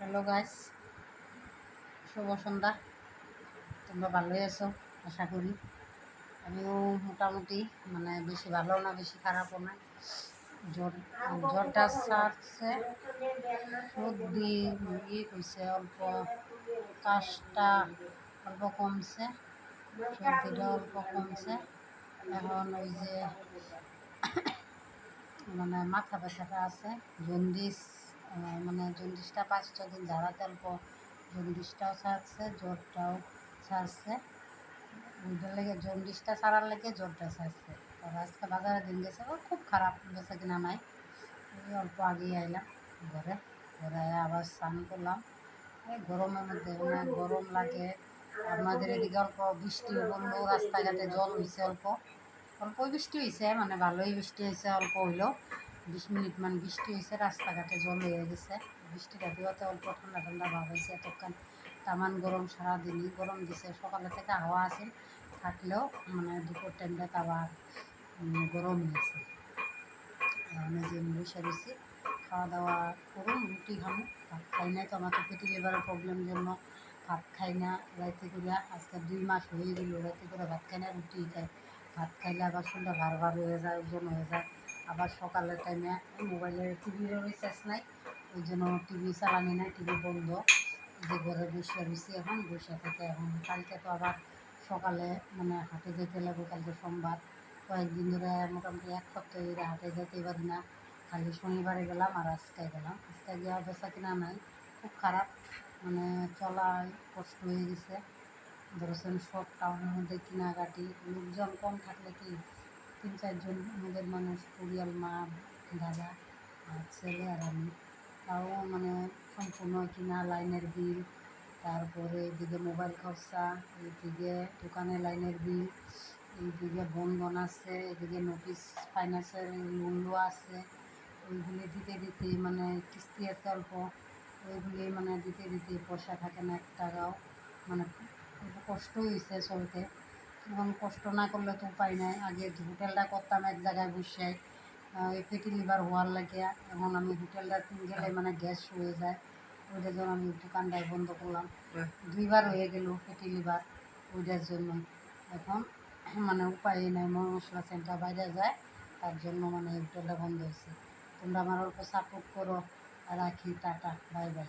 Hello guys, শুভ সন্ধ্যা। তোমরা ভালোই আছো আশা করি। আমিও মোটামুটি, মানে বেশি ভালো না বেশি খারাপও না। জ্বরটা ছাড়ছে, সর্দি হয়েছে অল্প, কাশটা অল্প কমছে, সর্দিটা অল্প কমছে। এখন ওই যে মানে মাথা ব্যথাটা আছে, জন্ডিস, মানে জন্ডিসটা 5-6 দিন ঝাড়াতে অল্প জন্ডিসটাও ছাড়ছে, জ্বরটাও ছাড়ছে। ওইটার লেগে জন্ডিসটা ছাড়ার লেগে জ্বরটা ছাড়ছে। আর আজকে বাজারে দিন গেছে, খুব খারাপ বেচা কিনা নাই। এই অল্প আগেই আইলাম ঘরে, ঘরে আবার স্নান করলাম। এই গরমের মধ্যে অনেক গরম লাগে। আপনাদের এদিকে অল্প বৃষ্টিও পড়লো, রাস্তাঘাটে জল হয়েছে অল্প অল্প বৃষ্টি হয়েছে, মানে ভালোই বৃষ্টি হয়েছে, অল্প হইলেও 20 মিনিট মানে বৃষ্টি হয়েছে, রাস্তাঘাটে জল হয়ে গেছে। বৃষ্টিটা দেওয়াতে অল্প ঠান্ডা ঠান্ডা ভাব হয়েছে। এতক্ষণ তামান গরম, সারাদিনই গরম দিছে, সকালে থেকে হাওয়া আছে থাকলেও মানে দুপুর টাইমটা আবার গরম হয়েছে। মানে যে বসে রয়েছি, খাওয়া দাওয়া করুন, রুটি খামো, ভাত খাই না তো, আমার তো পেটি লিভারের প্রবলেমের জন্য ভাত খাই না রাইতে করে। আজকে 2 মাস হয়ে গেল রাইতে করে ভাত খাই না, রুটি খাই। ভাত খাইলে আবার শরীরটা ভার ভার হয়ে যায়, ওজন হয়ে যায়। আবার সকালের টাইমে মোবাইলের টিভিরও রিচার্জ নাই, ওই জন্য টিভি চালানি নাই, টিভি বন্ধ। যে ঘরে বসে রয়েছি এখন, বসে থেকে এখন কালকে তো আবার সকালে মানে হাটে যেতে লাগবে, কালকে সোমবার। কয়েকদিন ধরে মোটামুটি 1 সপ্তাহ ধরে হাটে যেতে পারি না, খালি শনিবারে গেলাম আর আজকে গেলাম। আজকে গিয়ে বেচা কিনা নাই, খুব খারাপ, মানে চলায় কষ্ট হয়ে গেছে। ধরেছেন সব টাউনের মধ্যে কেনাকাটি, লোকজন কম থাকলে কি 3-4 জন আমাদের মানুষ, পরিয়াল, মা, দাদা আর ছেলে আর আমি, তাও মানে সম্পূর্ণ কিনা, লাইনের বিল, তারপরে এদিকে মোবাইল খরচা, এইদিকে দোকানে লাইনের বিল, এইদিকে বন্ধন আছে, এদিকে নোটিশ ফাইন্যান্সের লোনও আছে, ওইগুলি দিতে দিতে মানে কিস্তি আছে অল্প, ওইগুলি মানে দিতে দিতে পয়সা থাকে না 1 টাকাও। মানে কষ্ট হয়েছে চলতে। এবং কষ্ট না করলে তো উপায় নাই। আগে হোটেলটা করতাম এক জায়গায় বসে, এই ফ্যাটি লিভার হওয়ার লাগে। এখন আমি হোটেলটা গেলে মানে গ্যাস হয়ে যায়, ওইটার জন্য আমি দোকানটাই বন্ধ করলাম। 2বার হয়ে গেল ফ্যাটি লিভার, ওইটার জন্য এখন মানে উপায় নাই, মশলা সেন্টার বাইরে যায়, তার জন্য মানে হোটেলটা বন্ধ হয়েছে। তোমরা আমার অল্প সাপোর্ট করো, রাখি, টাটা, বাই বাই।